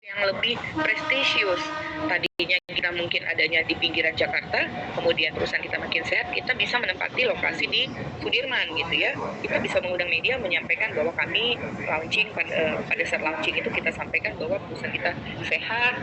Yang lebih prestisius. Tadinya kita mungkin adanya di pinggiran Jakarta, kemudian perusahaan kita makin sehat, kita bisa menempati lokasi di Sudirman gitu ya. Kita bisa mengundang media menyampaikan bahwa kami launching pada saat launching itu kita sampaikan bahwa perusahaan kita sehat,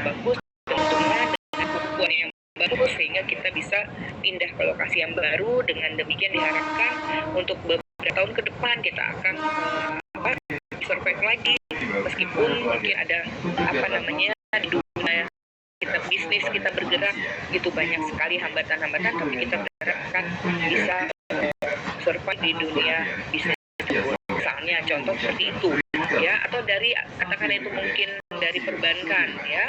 bagus, keuntungan dengan keuangan yang bagus sehingga kita bisa pindah ke lokasi yang baru. Dengan demikian diharapkan untuk beberapa tahun ke depan kita akan survive lagi meskipun mungkin ada di dunia kita bisnis kita bergerak gitu banyak sekali hambatan-hambatan, tapi kita berharapkan bisa survive di dunia bisnis misalnya contoh seperti itu ya, atau dari katakan itu mungkin dari perbankan ya,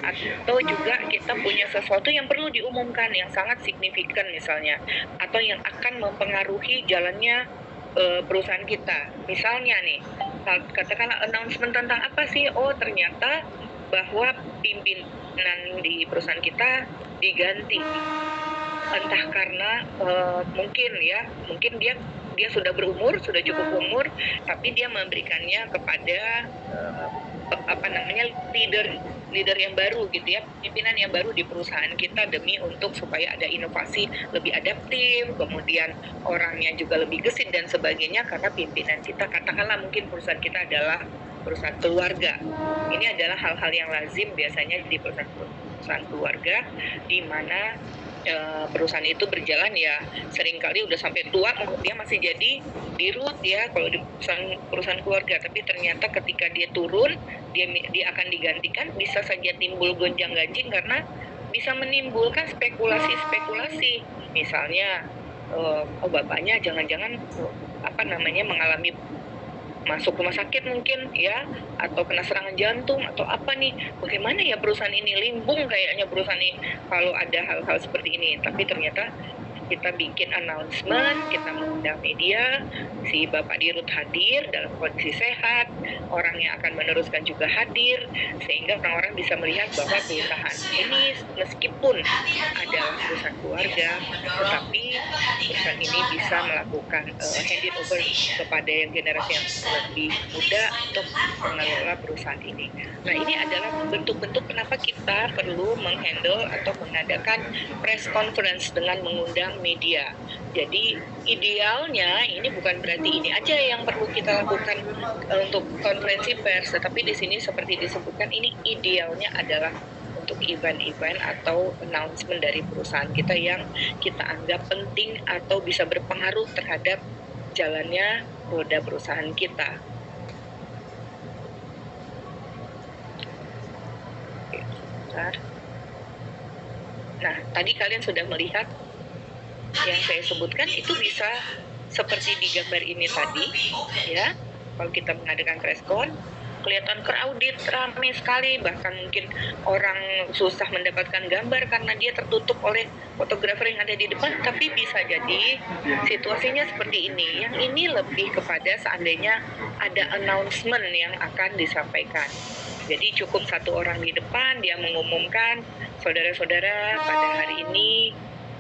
atau juga kita punya sesuatu yang perlu diumumkan yang sangat signifikan misalnya, atau yang akan mempengaruhi jalannya perusahaan kita. Misalnya nih, katakanlah announcement tentang apa sih? Oh, ternyata bahwa pimpinan di perusahaan kita diganti. Entah karena mungkin dia sudah berumur, sudah cukup umur, tapi dia memberikannya kepada leader yang baru gitu ya, pimpinan yang baru di perusahaan kita demi untuk supaya ada inovasi lebih adaptif, kemudian orangnya juga lebih gesit dan sebagainya, karena pimpinan kita katakanlah mungkin perusahaan kita adalah perusahaan keluarga. Ini adalah hal-hal yang lazim biasanya di perusahaan keluarga, di mana perusahaan itu berjalan ya seringkali udah sampai tua dia masih jadi dirut ya kalau di perusahaan keluarga, tapi ternyata ketika dia turun dia akan digantikan, bisa saja timbul gonjang-ganjing karena bisa menimbulkan spekulasi misalnya bapaknya jangan-jangan mengalami masuk rumah sakit mungkin ya, atau kena serangan jantung atau apa nih, bagaimana ya perusahaan ini, limbung kayaknya perusahaan ini kalau ada hal-hal seperti ini. Tapi ternyata kita bikin announcement, kita mengundang media, si Bapak Dirut hadir dalam kondisi sehat, orang yang akan meneruskan juga hadir, sehingga orang-orang bisa melihat bahwa perusahaan ini meskipun adalah perusahaan keluarga, tetapi perusahaan ini bisa melakukan handing over kepada yang generasi yang lebih muda untuk mengelola perusahaan ini. Nah, ini adalah bentuk-bentuk kenapa kita perlu menghandle atau mengadakan press conference dengan mengundang media. Jadi idealnya ini bukan berarti ini aja yang perlu kita lakukan untuk konferensi pers, tetapi di sini seperti disebutkan ini idealnya adalah untuk event-event atau announcement dari perusahaan kita yang kita anggap penting atau bisa berpengaruh terhadap jalannya roda perusahaan kita. Oke, sebentar. Nah, tadi kalian sudah melihat yang saya sebutkan itu bisa seperti di gambar ini tadi, ya. Kalau kita mengadakan press con, kelihatan crowded, ramai sekali, bahkan mungkin orang susah mendapatkan gambar karena dia tertutup oleh fotografer yang ada di depan, tapi bisa jadi situasinya seperti ini. Yang ini lebih kepada seandainya ada announcement yang akan disampaikan. Jadi cukup satu orang di depan, dia mengumumkan, saudara-saudara, pada hari ini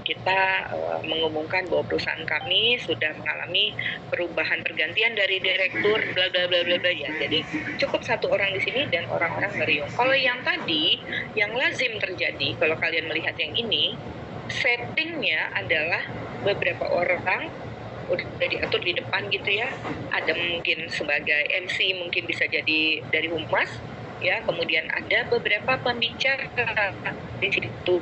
kita mengumumkan bahwa perusahaan kami sudah mengalami perubahan pergantian dari direktur bla bla bla bla bla, ya. Jadi cukup satu orang di sini dan orang-orang meriung. Kalau yang tadi yang lazim terjadi, kalau kalian melihat yang ini, settingnya adalah beberapa orang udah diatur di depan gitu ya. Ada mungkin sebagai MC, mungkin bisa jadi dari humas, ya. Kemudian ada beberapa pembicara di situ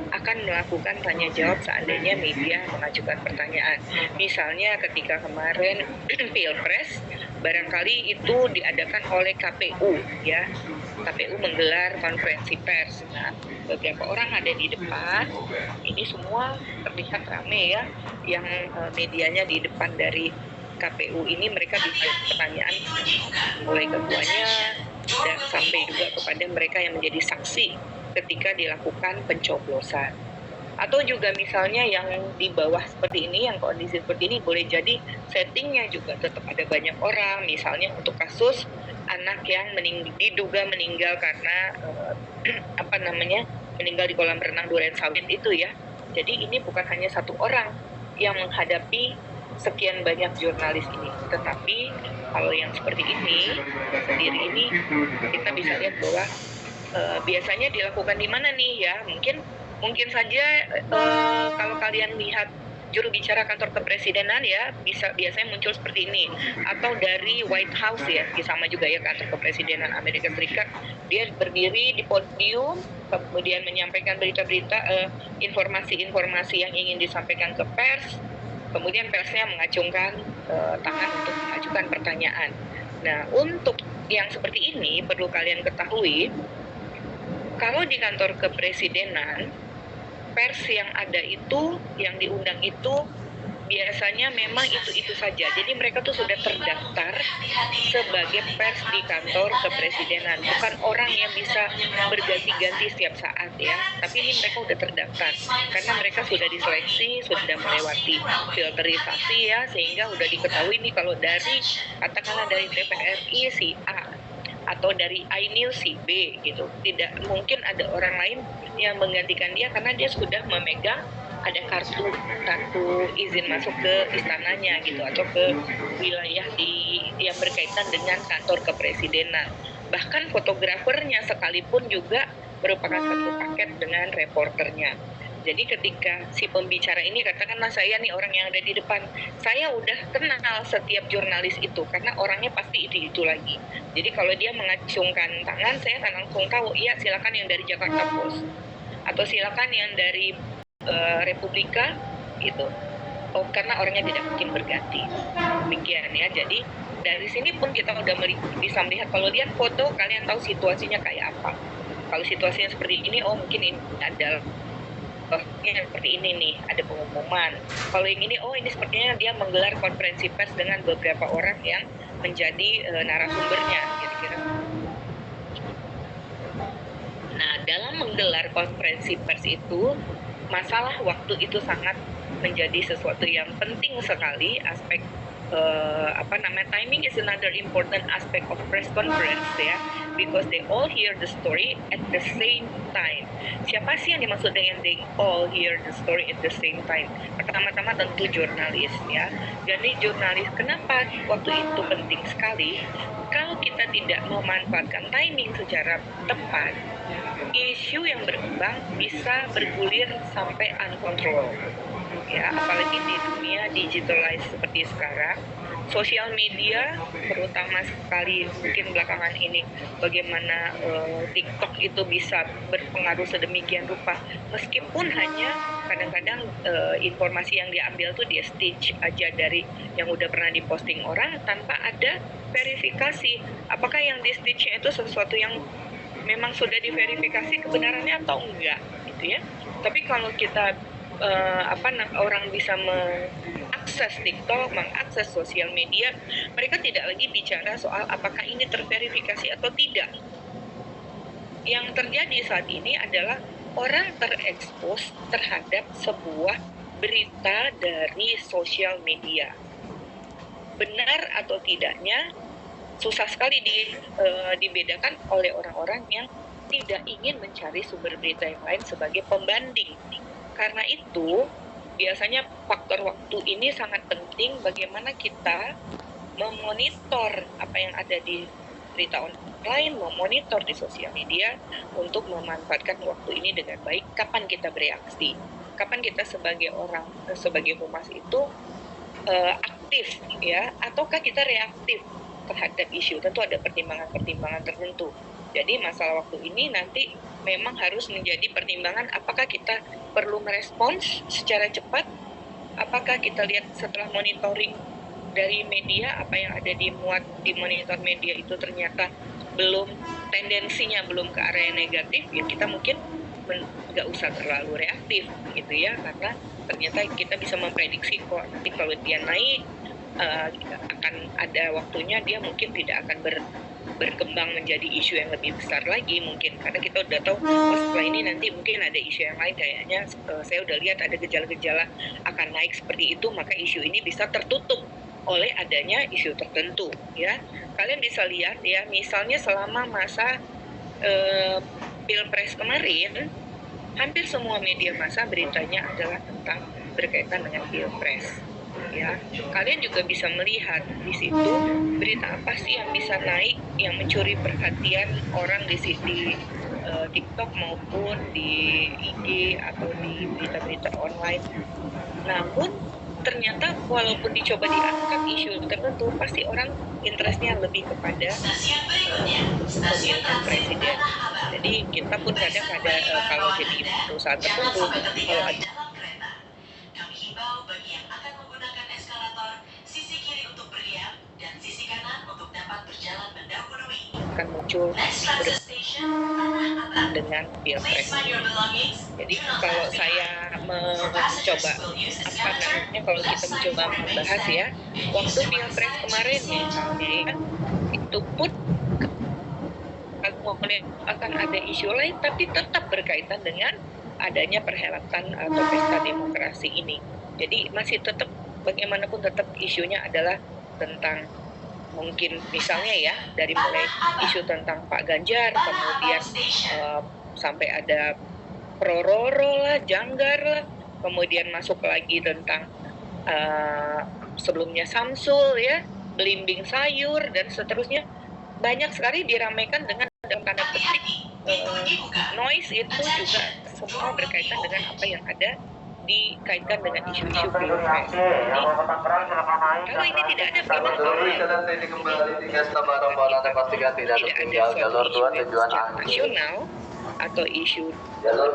akan melakukan tanya jawab seandainya media mengajukan pertanyaan. Misalnya ketika kemarin Pilpres, barangkali itu diadakan oleh KPU, ya. KPU menggelar konferensi pers. Nah, beberapa orang ada di depan. Ini semua terlihat ramai, ya. Yang medianya di depan dari KPU ini, mereka ditanya pertanyaan mulai ketuanya dan sampai juga kepada mereka yang menjadi saksi ketika dilakukan pencoblosan. Atau juga misalnya yang di bawah seperti ini, yang kondisi seperti ini, boleh jadi settingnya juga tetap ada banyak orang. Misalnya untuk kasus anak yang diduga meninggal karena meninggal di kolam renang Duren Sawit itu, ya. Jadi ini bukan hanya satu orang yang menghadapi sekian banyak jurnalis ini, tetapi kalau yang seperti ini sendiri ini kita bisa lihat bahwa biasanya dilakukan di mana nih, ya. Mungkin saja kalau kalian lihat juru bicara kantor kepresidenan, ya, biasanya muncul seperti ini, atau dari White House, ya, sama juga ya, kantor kepresidenan Amerika Serikat. Dia berdiri di podium, kemudian menyampaikan berita-berita, informasi-informasi yang ingin disampaikan ke pers. Kemudian persnya mengacungkan tangan untuk mengajukan pertanyaan. Nah, untuk yang seperti ini perlu kalian ketahui, kalau di kantor kepresidenan, pers yang ada itu, yang diundang itu, biasanya memang itu-itu saja. Jadi mereka tuh sudah terdaftar sebagai pers di kantor kepresidenan. Bukan orang yang bisa berganti-ganti setiap saat, ya. Tapi ini mereka sudah terdaftar. Karena mereka sudah diseleksi, sudah melewati filterisasi, ya. Sehingga sudah diketahui nih kalau katakanlah dari TVRI si A, atau dari iNews si B, gitu. Tidak mungkin ada orang lain yang menggantikan dia karena dia sudah memegang ada kartu izin masuk ke istananya, gitu, atau ke wilayah yang berkaitan dengan kantor kepresidenan. Bahkan fotografernya sekalipun juga merupakan satu paket dengan reporternya. Jadi ketika si pembicara ini, katakanlah saya nih orang yang ada di depan, saya udah kenal setiap jurnalis itu karena orangnya pasti itu lagi. Jadi kalau dia mengacungkan tangan, saya akan langsung tahu, iya silakan yang dari Jakarta Post, atau silakan yang dari Republika, gitu. Oh, karena orangnya tidak mungkin berganti. Demikian, ya. Jadi dari sini pun kita udah bisa melihat, kalau lihat foto kalian tahu situasinya kayak apa. Kalau situasinya seperti ini, oh mungkin ini adalah seperti ini nih, ada pengumuman. Kalau yang ini, oh ini sepertinya dia menggelar konferensi pers dengan beberapa orang yang menjadi narasumbernya, kira-kira. Nah, dalam menggelar konferensi pers itu, masalah waktu itu sangat menjadi sesuatu yang penting sekali. Aspek timing is another important aspect of press conference ya, because they all hear the story at the same time. Siapa sih yang dimaksud dengan they all hear the story at the same time? Pertama-tama tentu jurnalis ya. Jadi jurnalis, kenapa waktu itu penting sekali? Kalau kita tidak memanfaatkan timing secara tepat, isu yang berkembang bisa bergulir sampai uncontrolled. Ya, apalagi di dunia digitalized seperti sekarang, sosial media terutama sekali mungkin belakangan ini, bagaimana TikTok itu bisa berpengaruh sedemikian rupa, meskipun hanya kadang-kadang informasi yang diambil tuh dia stitch aja dari yang udah pernah diposting orang tanpa ada verifikasi apakah yang di stitchnya itu sesuatu yang memang sudah diverifikasi kebenarannya atau enggak gitu ya. Tapi kalau kita orang bisa mengakses TikTok, mengakses sosial media, mereka tidak lagi bicara soal apakah ini terverifikasi atau tidak. Yang terjadi saat ini adalah orang terekspos terhadap sebuah berita dari sosial media. Benar atau tidaknya susah sekali dibedakan oleh orang-orang yang tidak ingin mencari sumber berita yang lain sebagai pembanding. Karena itu, biasanya faktor waktu ini sangat penting bagaimana kita memonitor apa yang ada di berita online, memonitor di sosial media untuk memanfaatkan waktu ini dengan baik. Kapan kita bereaksi? Kapan kita sebagai humas itu aktif ya, ataukah kita reaktif terhadap isu? Tentu ada pertimbangan-pertimbangan tertentu. Jadi masalah waktu ini nanti memang harus menjadi pertimbangan apakah kita perlu merespons secara cepat, apakah kita lihat setelah monitoring dari media apa yang ada dimuat di monitor media itu ternyata tendensinya belum ke arah yang negatif, ya kita mungkin nggak usah terlalu reaktif gitu ya, karena ternyata kita bisa memprediksi kok nanti kalau dia naik akan ada waktunya dia mungkin tidak akan berkembang menjadi isu yang lebih besar lagi mungkin, karena kita udah tahu setelah ini nanti mungkin ada isu yang lain kayaknya saya udah lihat ada gejala-gejala akan naik seperti itu, maka isu ini bisa tertutup oleh adanya isu tertentu ya. Kalian bisa lihat ya, misalnya selama masa Pilpres kemarin hampir semua media massa beritanya adalah tentang berkaitan dengan Pilpres. Ya, kalian juga bisa melihat di situ berita apa sih yang bisa naik, yang mencuri perhatian orang di TikTok maupun di IG atau di berita-berita online. Namun ternyata walaupun dicoba diangkat isu tertentu, pasti orang interestnya lebih kepada pemilihan presiden. Jadi kita pun kadang ada kalau jadi perusahaan tertentu, kalau ada bagi yang akan menggunakan eskalator, sisi kiri untuk berdiam dan sisi kanan untuk dapat berjalan mendahului. Akan muncul dengan Pilpres. Jadi kalau saya mencoba kalau kita mencoba membahas ya, waktu Pilpres kemarin misalnya ya, itu pun akan ada isu lain tapi tetap berkaitan dengan adanya perhelatan atau pesta demokrasi ini. Jadi masih tetap bagaimanapun tetap isunya adalah tentang mungkin misalnya ya dari mulai isu tentang Pak Ganjar, kemudian sampai ada Prororo lah, Janggar lah, kemudian masuk lagi tentang sebelumnya Samsul ya, belimbing sayur dan seterusnya. Banyak sekali diramaikan dengan dalam tanda petik noise itu juga semua berkaitan dengan apa yang ada dikaitkan dengan isu-isu Pilpres. Jadi kalau ini tidak ada nasional atau isu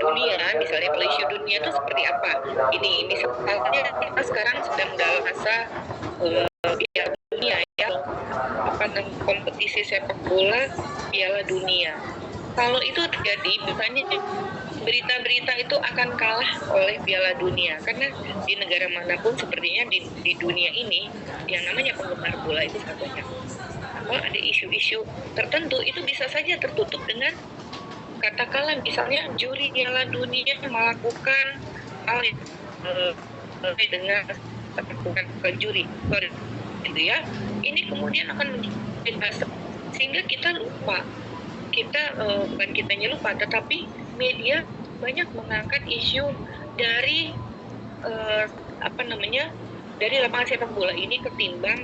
dunia, misalnya kalau isu dunia itu seperti apa? Ini misalnya kita sekarang sedang dalam masa Piala Dunia ya, kompetisi sepak bola Piala Dunia. Kalau itu terjadi, misalnya berita-berita itu akan kalah oleh Piala Dunia, karena di negara manapun sepertinya di dunia ini yang namanya penggemar bola itu sangat banyak. Kalau ada isu-isu tertentu itu bisa saja tertutup dengan katakanlah misalnya juri Piala Dunia melakukan hal dengan bukan juri, gitu ya. Ini kemudian akan menjadi buzzer sehingga kita lupa. Bukan kitanya lupa, tetapi media banyak mengangkat isu dari dari lapangan sepak bola ini ketimbang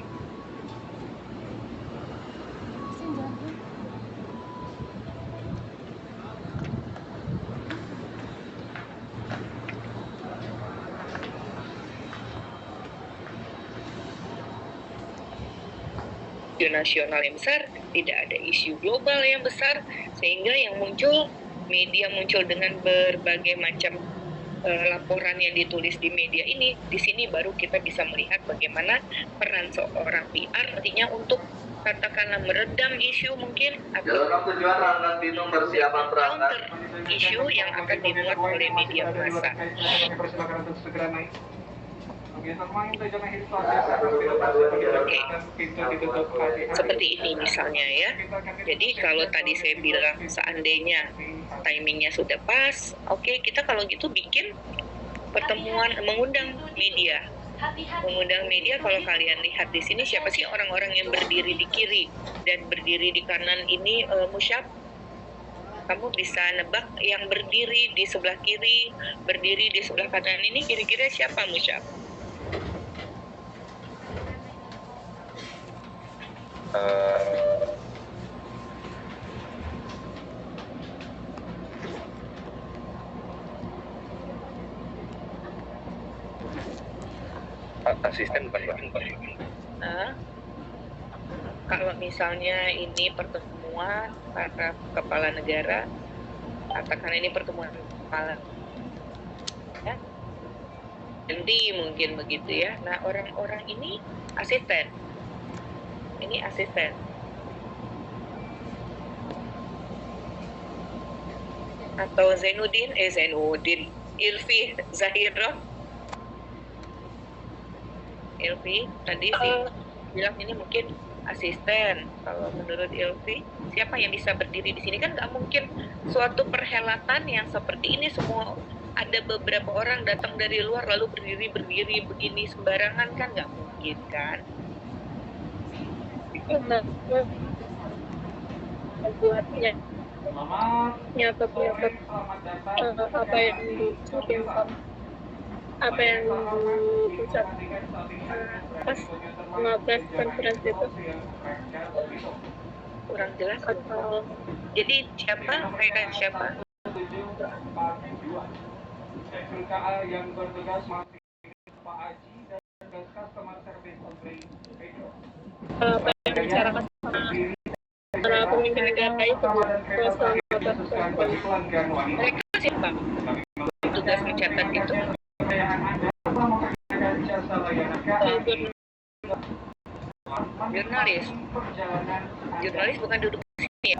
isu nasional yang besar, tidak ada isu global yang besar, sehingga yang media muncul dengan berbagai macam laporan yang ditulis di media ini. Di sini baru kita bisa melihat bagaimana peran seorang PR artinya untuk katakanlah meredam isu mungkin atau counter isu yang akan dimuat oleh media massa. Seperti ini misalnya ya. Jadi kalau tadi saya bilang seandainya timingnya sudah pas, oke, kita kalau gitu bikin pertemuan, mengundang media. Kalau kalian lihat di sini siapa sih orang-orang yang berdiri di kiri dan berdiri di kanan ini, Musyab? Kamu bisa nebak yang berdiri di sebelah kiri, berdiri di sebelah kanan ini kira-kira siapa, Musyab? Asisten bukan. Nah, kalau misalnya ini pertemuan para kepala negara, katakan ini pertemuan kepala ya, nanti mungkin begitu ya. Nah, orang-orang ini asisten. Ini asisten. Atau Zainuddin, Ilfi Zahiro. Ilfi tadi sih bilang ini mungkin asisten. Kalau menurut Ilfi, siapa yang bisa berdiri di sini? Kan nggak mungkin suatu perhelatan yang seperti ini semua ada beberapa orang datang dari luar lalu berdiri begini sembarangan, kan nggak mungkin kan? Buatnya nyatet apa yang dikirimkan, apa yang diucap pas 15 konferensi itu Kurang jelas. atau Jadi siapa? Mereka siapa? apa yang dibicarakan sama para pemimpin negara itu selama Mereka siapa? Tugas mencatat itu. Jurnalis bukan duduk di sini ya?